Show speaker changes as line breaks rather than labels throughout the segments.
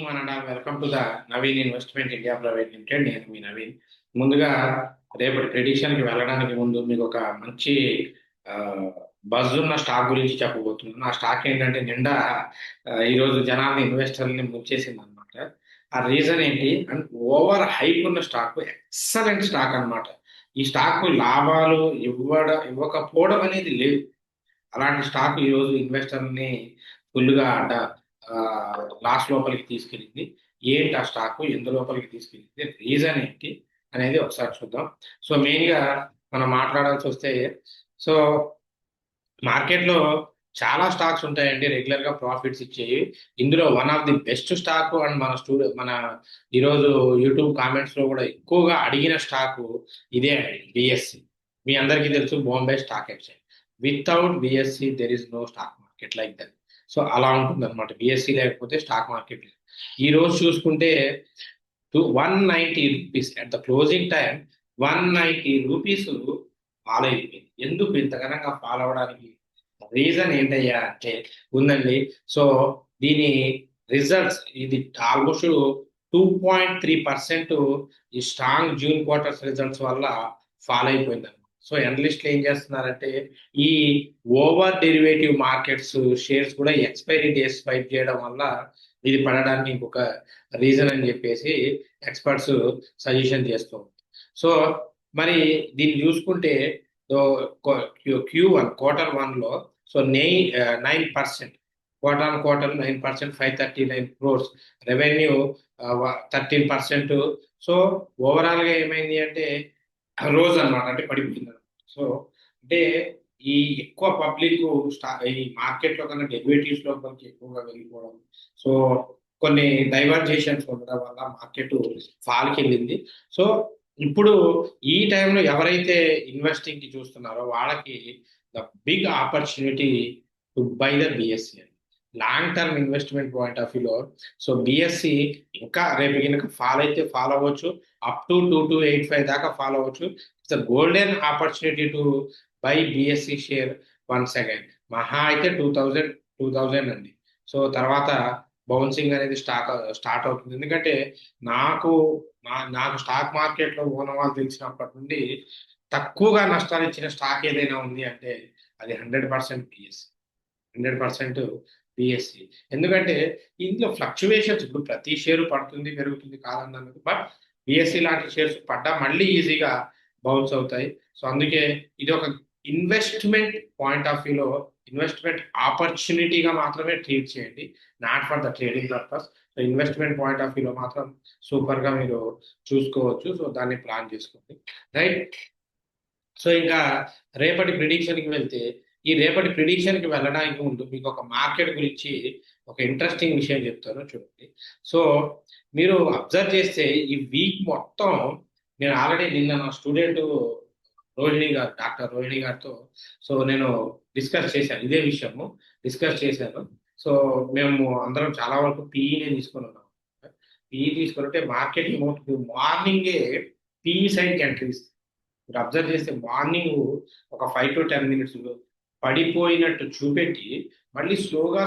One and all welcome to the Naveen investment India private limited. నేను మీ నవీన్. ముందుగా రేపటి ప్రిడిక్షన్కి వెళ్ళడానికి ముందు మీకు ఒక మంచి బజ్ ఉన్న స్టాక్ గురించి చెప్పబోతున్నాను. ఆ స్టాక్ ఏంటంటే నిండా ఈరోజు జనాన్ని ఇన్వెస్టర్ని ముంచేసింది అనమాట. ఆ రీజన్ ఏంటి అండ్ ఓవర్ హైప్ ఉన్న స్టాక్, ఎక్సలెంట్ స్టాక్ అన్నమాట. ఈ స్టాక్ లాభాలు ఇవ్వకపోవడం అనేది లేదు. అలాంటి స్టాక్ ఈరోజు ఇన్వెస్టర్ని ఫుల్గా లాస్ లోపలికి తీసుకెళ్ళింది. ఏంటి ఆ స్టాక్ ఎంత లోపలికి తీసుకెళ్ళింది, రీజన్ ఏంటి అనేది ఒకసారి చూద్దాం. సో మెయిన్గా మనం మాట్లాడాల్సి వస్తే, సో మార్కెట్లో చాలా స్టాక్స్ ఉంటాయండి రెగ్యులర్ గా ప్రాఫిట్స్ ఇచ్చేవి. ఇందులో one of the best stock and మన ఈరోజు యూట్యూబ్ కామెంట్స్ లో కూడా ఎక్కువగా అడిగిన స్టాక్ ఇదే అండి, బిఎస్సి. మీ అందరికీ తెలుసు, Bombay stock exchange. Without BSE there is no stock market like that. So అలా ఉంటుంది అనమాట. బిఎస్సి లేకపోతే స్టాక్ మార్కెట్ లేదు. ఈ రోజు చూసుకుంటే 190 rupees at the closing time, 190 rupees follow అయిపోయింది. ఎందుకు ఇంతకనంగా ఫాలో అవడానికి రీజన్ ఏంటయ్యా అంటే ఉందండి. సో దీని రిజల్ట్స్ ఇది ఆల్మోస్ట్ 2.3% ఈ స్ట్రాంగ్ జూన్ క్వార్టర్స్ రిజల్ట్స్ వల్ల ఫాలో అయిపోయింది. సో అనలిస్టులు ఏం చేస్తున్నారంటే ఈ ఓవర్ డెరివేటివ్ మార్కెట్స్ షేర్స్ కూడా ఎక్స్పైరీ డేస్ స్వైప్ చేయడం వల్ల ఇది పడడానికి ఇంకొక రీజన్ అని చెప్పేసి ఎక్స్పర్ట్స్ సజెషన్ చేస్తూ. సో మరి దీన్ని చూసుకుంటే Q1 Q1 so 9%, quarter 9%, 539 crores revenue 13%. So overall గా ఏమైంది అంటే రోజు అనమాట, అంటే పడిపోయింది. సో అంటే ఈ ఎక్కువ పబ్లిక్ ఈ మార్కెట్ లో కన్నా డెరివేటివ్స్ లో కొంచెం ఎక్కువగా వెళ్ళిపోవడం, సో కొన్ని డైవర్జేషన్స్ ఉండడం వల్ల మార్కెట్ ఫాల్కి వెళ్ళింది. సో ఇప్పుడు ఈ టైంలో ఎవరైతే ఇన్వెస్టింగ్ కి చూస్తున్నారో వాళ్ళకి the big opportunity to buy the BSE. Long term investment point of వ్యూలో సో బిఎస్సి ఇంకా రేపు కనుక ఫాలో అయితే ఫాలో అవ్వచ్చు, అప్ టు 2285 దాకా ఫాలో అవ్వచ్చు. It's golden opportunity to by BSc share once again. మహా అయితే 2000 అండి. సో తర్వాత బౌన్సింగ్ అనేది స్టార్ట్ అవుతుంది. ఎందుకంటే నాకు నాకు స్టాక్ మార్కెట్లో ఓనవాళ్ళు తెలిసినప్పటి నుండి తక్కువగా నష్టాలు ఇచ్చిన స్టాక్ ఏదైనా ఉంది అంటే అది 100% బిఎస్సి. 100% బిఎస్సి. ఎందుకంటే ఇందులో ఫ్లక్చువేషన్స్, ఇప్పుడు ప్రతి షేరు పడుతుంది పెరుగుతుంది కాదన్నది, బట్ బిఎస్సి లాంటి షేర్స్ పడ్డా మళ్ళీ ఈజీగా బౌన్స్ అవుతాయి. సో అందుకే ఇది ఒక ఇన్వెస్ట్మెంట్ పాయింట్ ఆఫ్ వ్యూలో ఇన్వెస్ట్మెంట్ ఆపర్చునిటీగా మాత్రమే ట్రీట్ చేయండి, not for the trading purpose. So investment point of వ్యూలో మాత్రం సూపర్ గా మీరు చూసుకోవచ్చు. సో దాన్ని ప్లాన్ చేసుకోండి, రైట్. సో ఇంకా రేపటి ప్రిడిక్షన్కి వెళ్తే, ఈ రేపటి ప్రిడిక్షన్కి వెళ్ళడానికి ముందు మీకు ఒక మార్కెట్ గురించి ఒక ఇంట్రెస్టింగ్ విషయం చెప్తాను, చూడండి. సో మీరు అబ్జర్వ్ చేస్తే ఈ వీక్ మొత్తం నేను ఆల్రెడీ నిన్న నా స్టూడెంట్ డాక్టర్ రోహిణి గారితో సో నేను డిస్కస్ చేశాను, ఇదే విషయము డిస్కస్ చేశాను. సో మేము అందరం చాలా వరకు పీఈనే తీసుకుని ఉన్నాం. పీఈ తీసుకుంటే మార్కెట్ మార్నింగే పీఈ సైడ్కి ఎంట్రీస్ మీరు అబ్జర్వ్ చేస్తే మార్నింగ్ ఒక 5 to 10 minutes పడిపోయినట్టు చూపెట్టి మళ్ళీ స్లోగా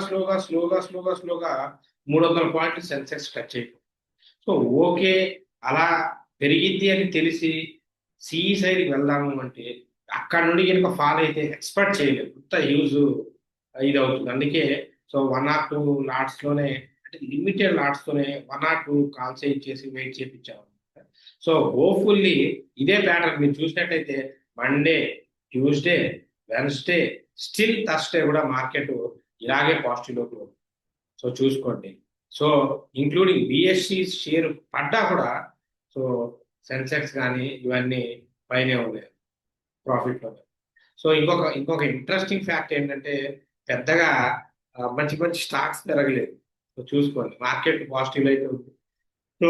300 పాయింట్లు సెన్సెక్స్ టచ్ అయిపోయింది. సో ఓకే, అలా పెరిగిద్ది అని తెలిసి సిఈ సైడ్కి వెళ్దాము అంటే అక్కడ నుండి కనుక ఫాల్ అయితే ఎక్స్పెక్ట్ చేయలేదు, అంత యూజ్ ఇది అవుతుంది. అందుకే సో 1 or 2 లాట్స్ లోనే, అంటే లిమిటెడ్ లాట్స్ తోనే 1 or 2 కాల్స్ ఇచ్చేసి వెయిట్ చేయించాము. సో హోప్ఫుల్లీ ఇదే ప్యాటర్న్ మీరు చూసినట్టయితే Monday, Tuesday, Wednesday, still Thursday కూడా మార్కెట్ ఇలాగే పాజిటివ్లోకి ఉంది. సో చూసుకోండి. సో ఇంక్లూడింగ్ బిఎస్సి షేర్ పడ్డా కూడా సో సెన్సెక్స్ కానీ ఇవన్నీ పైనే ఉన్నాయి ప్రాఫిట్లో. సో ఇంకొక ఇంట్రెస్టింగ్ ఫ్యాక్ట్ ఏంటంటే పెద్దగా మంచి స్టాక్స్ పెరగలేదు. సో చూసుకోండి, మార్కెట్ పాజిటివ్ అయితే ఉంది. సో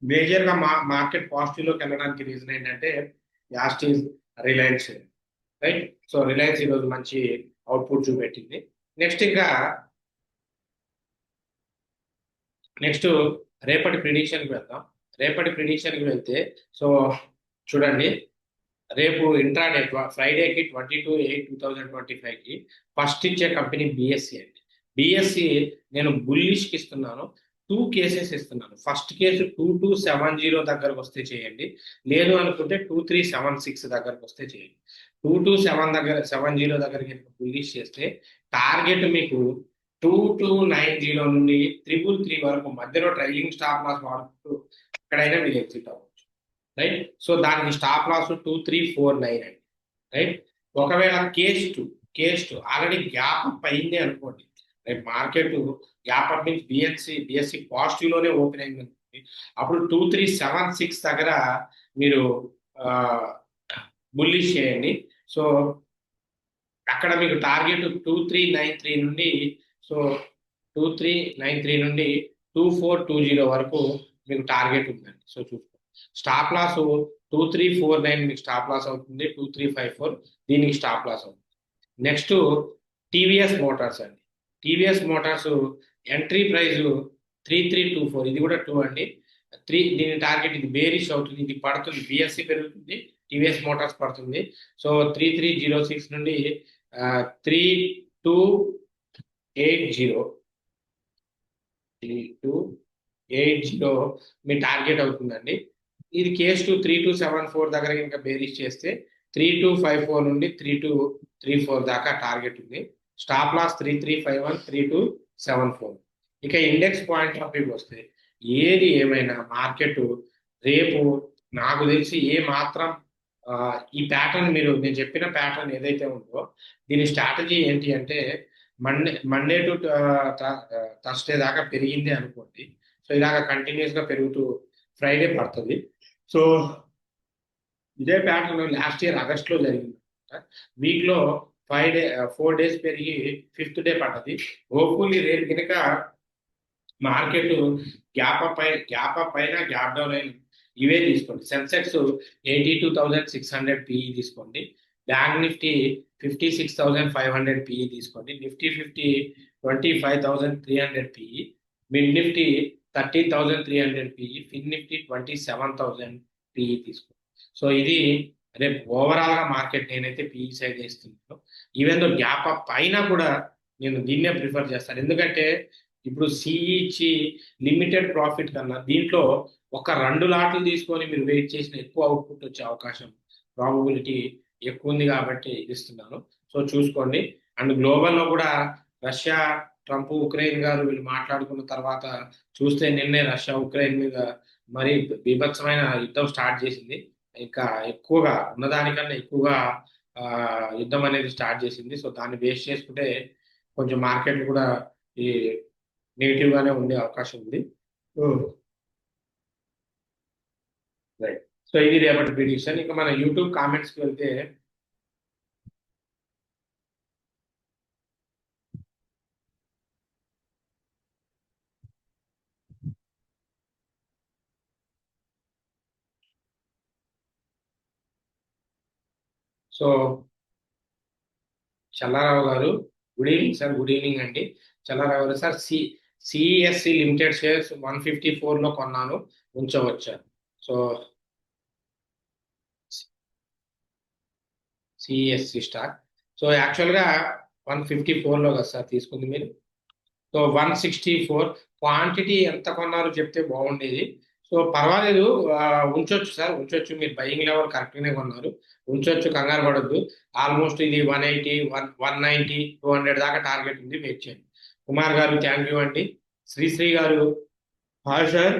మేజర్ గా మార్కెట్ పాజిటివ్ లోకి వెళ్ళడానికి రీజన్ ఏంటంటే యాస్టీస్ రిలయన్స్, రైట్. సో రిలయన్స్ ఈరోజు మంచి అవుట్పుట్ చూపెట్టింది. నెక్స్ట్ రేపటి ప్రిడిక్షన్కి వెళ్దాం. రేపటి ప్రిడిక్షన్కి వెళ్తే సో చూడండి, రేపు ఇంట్రాడే ఫ్రైడేకి 22/8/2025కి ఫస్ట్ ఇచ్చే కంపెనీ బిఎస్సి అండి. బిఎస్సి నేను బుల్లిష్కి ఇస్తున్నాను. 2 కేసెస్ ఇస్తున్నాను. ఫస్ట్ కేసు 2270 దగ్గరకు వస్తే చేయండి. లేదు అనుకుంటే 2376 దగ్గరకు వస్తే చేయండి. 2270 దగ్గరికి బుల్లిష్ చేస్తే టార్గెట్ మీకు 2290 నుండి 333 వరకు మధ్యలో ట్రైలింగ్ స్టాప్ లాస్ వాడుతూ ఎక్కడైనా మీరు ఎగ్జిట్ అవ్వచ్చు, రైట్. సో దానికి స్టాప్ లాస్ 2349 అండి, రైట్. ఒకవేళ case two already gap up అయింది అనుకోండి, right. Market gap up means BSc positive లోనే ఓపెన్ అయింది అనుకోండి, అప్పుడు 2376 దగ్గర మీరు బుల్లిష్ చేయండి. సో అక్కడ మీకు టార్గెట్ 2393 నుండి 2420 వరకు మీకు టార్గెట్ ఉందండి. సో చూసుకోండి. స్టాప్ లాస్ 2349 మీకు స్టాప్ లాస్ అవుతుంది, 2354 దీనికి స్టాప్ లాస్ అవుతుంది. నెక్స్ట్ టీవీఎస్ మోటార్స్ అండి. టీవీఎస్ మోటార్స్ ఎంట్రీ ప్రైస్ 3324, ఇది కూడా 2 అండి. దీని టార్గెట్ ఇది బేరిష్ అవుతుంది, ఇది పడుతుంది, బిఎస్సి పెరుగుతుంది, టీవీఎస్ మోటార్స్ పడుతుంది. సో 3306 నుండి 3280 మీ టార్గెట్ అవుతుందండి. ఇది కేస్ 3274 దగ్గర ఇంకా బేరిష్ చేస్తే 3254 నుండి 3234 దాకా టార్గెట్ ఉంది. Stop loss 3351, 3274. ఇక ఇండెక్స్ పాయింట్ ఆఫ్ వ్యూ వస్తే ఏది ఏమైనా మార్కెట్ రేపు నాకు తెలిసి ఏ మాత్రం ఈ ప్యాటర్న్ నేను చెప్పిన ప్యాటర్న్ ఏదైతే ఉందో దీని స్ట్రాటజీ ఏంటి అంటే మండే టు థర్స్డే దాకా పెరిగింది అనుకోండి. సో ఇలాగ కంటిన్యూస్ గా పెరుగుతూ ఫ్రైడే పడుతుంది. సో ఇదే ప్యాటర్న్ లాస్ట్ ఇయర్ ఆగస్ట్ లో జరిగింది. వీక్ లో 4 days పెరిగి 5th డే పడ్డది. హోప్ఫుల్లీ రేపు కనుక మార్కెట్ గ్యాప్ అప్ అయినా గ్యాప్ డౌన్ అయినా ఇవే తీసుకోండి. సెన్సెక్స్ 82,600 పిఈ తీసుకోండి. బ్యాంక్ నిఫ్టీ 56,500 పిఈ తీసుకోండి. Nifty 25,300 PE. Mid Nifty 13,300 PE. Fin Nifty 27,000 PE తీసుకోండి. సో ఇది రేపు ఓవరాల్ గా మార్కెట్ నేనైతే పిఈ సైడ్ వేస్తున్నాను. ఈవెన్ దో గ్యాప్ అప్ అయినా కూడా నేను దీన్నే ప్రిఫర్ చేస్తాను. ఎందుకంటే ఇప్పుడు సిఈ ఇచ్చి లిమిటెడ్ ప్రాఫిట్ కన్నా దీంట్లో ఒక 2 లాట్లు తీసుకొని మీరు వెయిట్ చేసిన ఎక్కువ అవుట్పుట్ వచ్చే అవకాశం ప్రాబబిలిటీ ఎక్కువ ఉంది కాబట్టి ఇస్తున్నాను. సో చూసుకోండి. అండ్ గ్లోబల్లో కూడా రష్యా, ట్రంప్, ఉక్రెయిన్ గారు వీళ్ళు మాట్లాడుకున్న తర్వాత చూస్తే నిన్నే రష్యా ఉక్రెయిన్ మీద మరి బీభత్సమైన యుద్ధం స్టార్ట్ చేసింది. ఇంకా ఎక్కువగా ఉన్నదానికన్నా ఎక్కువగా యుద్ధం అనేది స్టార్ట్ చేసింది. సో దాన్ని బేస్ చేసుకుంటే కొంచెం మార్కెట్ కూడా ఈ నెగిటివ్ గానే ఉండే అవకాశం ఉంది. రైట్. సో ఇది రేపటి ప్రిడిక్షన్. ఇక మన యూట్యూబ్ కామెంట్స్కి వెళ్తే సో చల్లారావు గారు good evening sir. Good evening అండి చల్లారావు గారు. సార్ సిఎస్సి లిమిటెడ్ షేర్స్ 154 లో కొన్నాను, ఉంచవచ్చా? సో సిఎస్సి స్టాక్ సో యాక్చువల్గా 154 లో కదా సార్ తీసుకుంది మీరు. సో 164 క్వాంటిటీ ఎంత కొన్నారో చెప్తే బాగుండేది. సో పర్వాలేదు, ఉంచొచ్చు సార్, ఉంచొచ్చు. మీరు బయింగ్ లెవెల్ కరెక్ట్గానే కొన్నారు, ఉంచొచ్చు, కంగారు పడద్దు. ఆల్మోస్ట్ ఇది 180, 190, 200 దాకా టార్గెట్ ఉంది, వెయిట్ చేయండి. కుమార్ గారు థ్యాంక్ యూ అండి. శ్రీశ్రీ గారు హాయ్ సార్.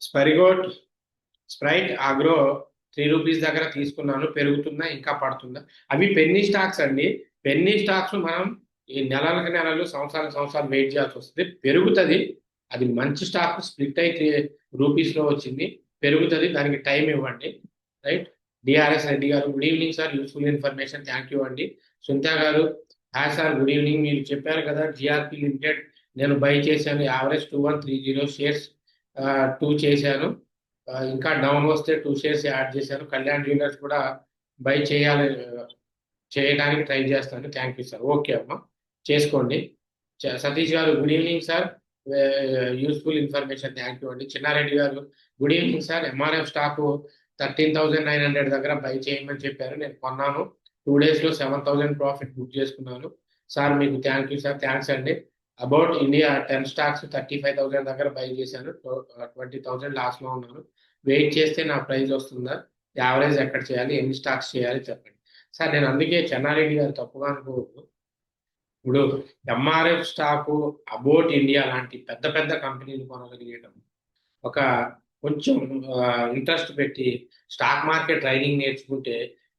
స్పెరిగోట్ స్ప్రైట్ ఆగ్రో 3 రూపీస్ దగ్గర తీసుకున్నాను, పెరుగుతుందా ఇంకా పడుతుందా? అవి పెన్నీ స్టాక్స్ అండి. పెన్నీ స్టాక్స్ మనం ఈ నెలలు సంవత్సరాలు వెయిట్ చేయాల్సి వస్తుంది. పెరుగుతుంది, అది మంచి స్టాక్. స్ప్లిట్ అయి 3 రూపీస్ లో వచ్చింది, పెరుగుతుంది, దానికి టైం ఇవ్వండి, రైట్. డిఆర్ఎస్ రెడ్డి గారు good evening sir, useful information, thank you అండి. సునీత గారు హాయ్ సార్, గుడ్ ఈవినింగ్. మీరు చెప్పారు కదా జిఆర్పి లిమిటెడ్ నేను బై చేశాను, యావరేజ్ 2130 షేర్స్ 2 చేశాను, ఇంకా డౌన్ వస్తే 2 షేర్స్ యాడ్ చేశాను. కళ్యాణ్ జ్యువెలర్స్ కూడా బై చేయడానికి ట్రై చేస్తాను. Thank you sir. ఓకే అమ్మా, చేసుకోండి. సతీష్ గారు good evening sir, useful information, thank you అండి. చిన్నారెడ్డి గారు good evening sir. MRF stock 13,900 దగ్గర బై చేయమని చెప్పారు, నేను కొన్నాను, 2 డేస్లో 7,000 ప్రాఫిట్ బుక్ చేసుకున్నాను. సార్ మీకు థ్యాంక్ యూ సార్, థ్యాంక్స్ అండి. అబౌట్ ఇండియా 10 స్టాక్స్ 35,000 దగ్గర బై చేశాను. 20,000 లాస్లో ఉన్నాను. వెయిట్ చేస్తే నా ప్రైస్ వస్తుందా, యావరేజ్ ఎక్కడ చేయాలి, ఎన్ని స్టాక్స్ చేయాలి చెప్పండి సార్. నేను అందుకే చెన్నారెడ్డి గారు తప్పుగా అనుకోవద్దు. ఇప్పుడు ఎంఆర్ఎఫ్ స్టాకు, అబౌట్ ఇండియా లాంటి పెద్ద పెద్ద కంపెనీలు కొనగలిగేయడం, ఒక కొంచెం ఇంట్రెస్ట్ పెట్టి స్టాక్ మార్కెట్ ట్రైనింగ్ నేర్చుకుంటే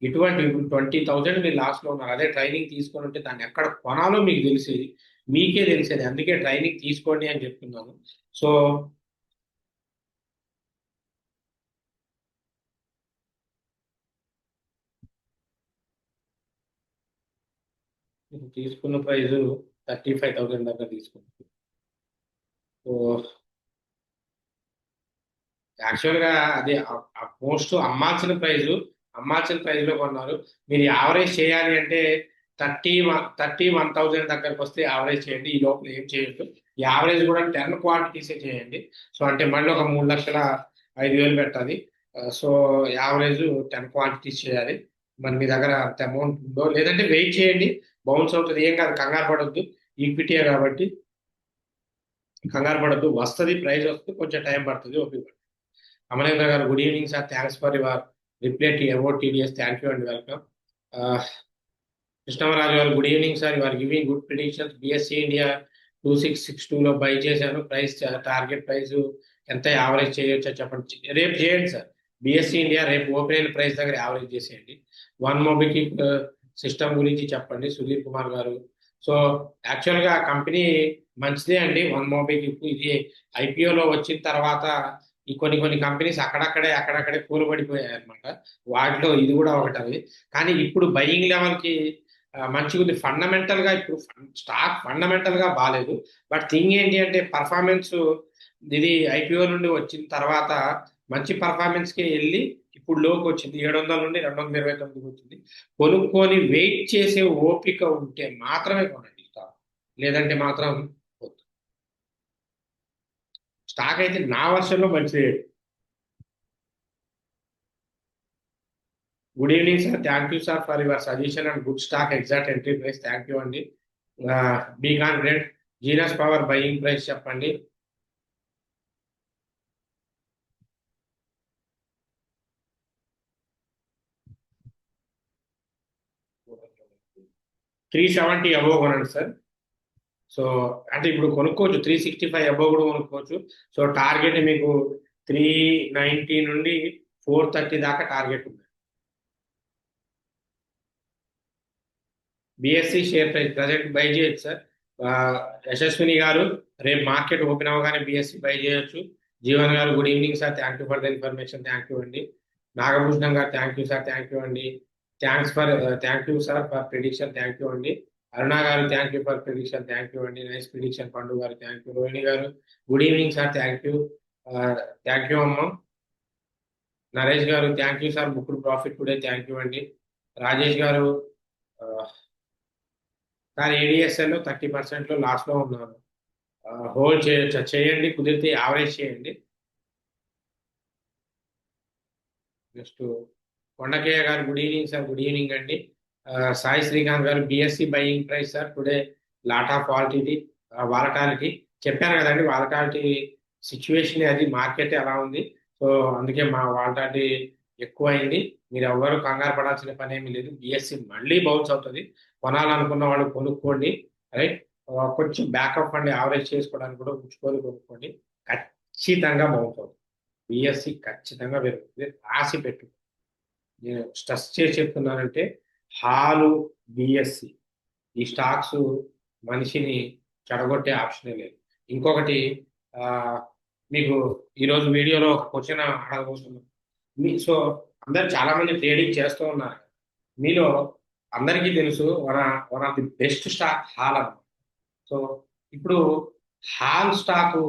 ఇటువంటి 20,000 మీరు లాస్లో ఉన్నారు. అదే ట్రైనింగ్ తీసుకొని ఉంటే దాన్ని ఎక్కడ కొనాలో మీకు తెలిసేది, మీకే తెలిసేది. అందుకే ట్రైనింగ్ తీసుకోండి అని చెప్తున్నాను. సో తీసుకున్న ప్రైజు 35,000 దాకా తీసుకున్నాను. సో యాక్చువల్గా అది మోస్ట్ అమ్మాల్సిన ప్రైజ్లో కొన్నారు. మీరు యావరేజ్ చేయాలి అంటే 31,000 దగ్గరకు వస్తే యావరేజ్ చేయండి. ఈ లోపల ఏం చేయొద్దు. యావరేజ్ కూడా 10 క్వాంటిటీసే చేయండి. సో అంటే మళ్ళీ ఒక 3,05,000 పెట్టాలి. సో యావరేజ్ 10 క్వాంటిటీస్ చేయాలి. మరి మీ దగ్గర అంత అమౌంట్ ఉందో, లేదంటే వెయిట్ చేయండి, బౌన్స్ అవుతుంది, ఏం కాదు, కంగారు పడొద్దు. ఈక్విటీయే కాబట్టి కంగారు పడొద్దు, వస్తుంది, ప్రైస్ వస్తుంది, కొంచెం టైం పడుతుంది, ఓపిక. అమరేంద్ర గారు, good evening sir, thanks for your reply to about TDS, thank you and welcome. Krishnamaraju గారు, good evening sir, your giving good predictions. BSC India 2662లో బై చేశాను. ప్రైస్ టార్గెట్ ప్రైస్ ఎంత, యావరేజ్ చేయొచ్చో చెప్పండి. రేపు చేయండి సార్. బిఎస్సి ఇండియా రేపు open అయిన ప్రైస్ దగ్గర యావరేజ్ చేసేయండి. వన్ మొబిలిటీ సిస్టమ్ గురించి చెప్పండి సుధీర్ కుమార్ గారు. సో యాక్చువల్గా కంపెనీ మంచిదే అండి. వన్ మొబిలిటీ ఇది ఐపీఓలో వచ్చిన తర్వాత ఈ కొన్ని కంపెనీస్ అక్కడక్కడే కూలబడిపోయాయి అనమాట. వాటిలో ఇది కూడా ఒకటి. కానీ ఇప్పుడు బయింగ్ లెవెల్కి మంచిగా ఉంది. ఫండమెంటల్గా ఇప్పుడు స్టాక్ ఫండమెంటల్గా బాగాలేదు. బట్ థింగ్ ఏంటి అంటే పర్ఫార్మెన్స్, ఇది ఐపీఓ నుండి వచ్చిన తర్వాత మంచి పర్ఫార్మెన్స్కి వెళ్ళి ఇప్పుడు లోకి వచ్చింది. 700 నుండి 229 వచ్చింది. కొనుక్కొని వెయిట్ చేసే ఓపిక ఉంటే మాత్రమే కొనండి స్టాక్, లేదంటే మాత్రం వద్దు. స్టాక్ అయితే నా వర్షన్లో మంచిది. Good evening sir, thank you sir for your suggestion and good stock exact entry price. Thank you అండి. Be confident. Genus power buying price చెప్పండి. $370 అబోవ్ కొనండి సార్. సో అంటే ఇప్పుడు కొనుక్కోవచ్చు, 365 అబోవ్ కూడా కొనుక్కోవచ్చు. సో టార్గెట్ మీకు 390 నుండి 430 దాకా టార్గెట్ ఉంది. BSC share price present buy చేయొచ్చు సార్. యశస్విని గారు, రేపు మార్కెట్ ఓపెన్ అవ్వగానే బిఎస్సి బై చేయొచ్చు. జీవన్ గారు, good evening sir, thank you for the information, thank you అండి. నాగభూషణం గారు, thank you sir, thank you అండి. Thank you sir for prediction, thank you అండి. అరుణ గారు, thank you for prediction, thank you అండి. Nice prediction. Pandu గారు, thank you. Rohini గారు, good evening sir, thank you. Thank you అమ్మ. నరేష్ గారు, thank you sir, booked profit today, thank you అండి. రాజేష్ గారు, sir ADSL 30% లాస్లో ఉన్నారు, హోల్డ్ చేయండి, కుదిరితే యావరేజ్ చేయండి. నెక్స్ట్ కొండకేయ గారు, good evening sir, good evening అండి. సాయి శ్రీకాంత్ గారు, BSc buying price sir today lot of volatility చెప్పాను కదండి. వాలటాలిటీ సిచ్యువేషన్ అది, మార్కెట్ ఎలా ఉంది. సో అందుకే మా వాలటాలిటీ ఎక్కువ అయింది. మీరు ఎవ్వరు కంగారు పడాల్సిన పని ఏమీ లేదు. బిఎస్సి మళ్ళీ బౌన్స్ అవుతుంది. కొనాలనుకున్న వాళ్ళు కొనుక్కోండి, రైట్. కొంచెం బ్యాకప్ ఫండ్ యావరేజ్ చేసుకోవడానికి కూడా ఉంచుకొని కొనుక్కోండి. ఖచ్చితంగా బౌన్స్ అవుతుంది. బిఎస్సి ఖచ్చితంగా పెరుగుతుంది, రాసి పెట్టు. నేను స్ట్రెస్ చేసి చెప్తున్నానంటే హాలు, బిఎస్సి ఈ స్టాక్స్ మనిషిని చెడగొట్టే ఆప్షనే లేదు. ఇంకొకటి, మీకు ఈరోజు వీడియోలో ఒక క్వశ్చన్ అడగబోతున్నాను. సో అందరు చాలా మంది ట్రేడింగ్ చేస్తూ ఉన్నారు. మీలో అందరికీ తెలుసు one of the best stock hall అన్నమాట. సో ఇప్పుడు హాల్ స్టాకు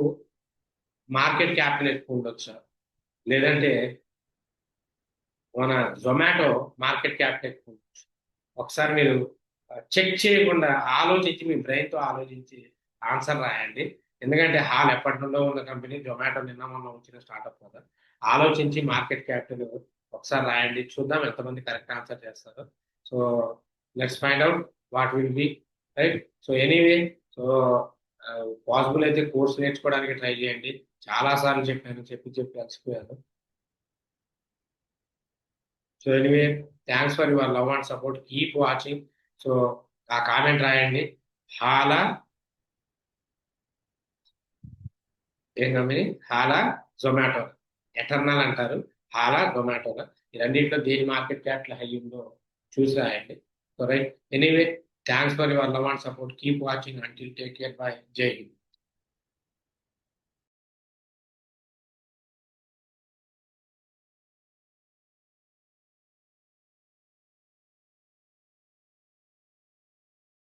మార్కెట్ క్యాపిటల్ ఎక్కువ ఉండొచ్చు, లేదంటే మన జొమాటో మార్కెట్ క్యాపిటల్ ఎక్కువ ఉండొచ్చు. ఒకసారి మీరు చెక్ చేయకుండా ఆలోచించి, మీ బ్రెయిన్తో ఆలోచించి ఆన్సర్ రాయండి. ఎందుకంటే హాల్ ఎప్పటి నుండో ఉన్న కంపెనీ, జొమాటో నిన్న మొన్న వచ్చిన స్టార్ట్అప్ కదా. ఆలోచించి మార్కెట్ క్యాపిటల్ ఒకసారి రాయండి, చూద్దాం ఎంతమంది కరెక్ట్ ఆన్సర్ చేస్తారో. So let's find out what will be, right. So anyway, so possible అయితే కోర్స్ నేర్చుకోవడానికి ట్రై చేయండి. చాలా సార్లు చెప్పాను, చెప్పి అలసిపోయాను. So anyway, thanks for your love and support, keep watching. So ఆ కామెంట్ రాయండి. హాలా ఏం కంపెనీ? హాలా జొమాటో, ఎటర్నల్ అంటారు, హాలా జొమాటో. ఈ రెండింటిలో దేని మార్కెట్ క్యాపిటల్ హై ఉందో చూసి రాయండి. So right, anyway, thanks for your love and support, keep watching until, take care, by, జై హింద్.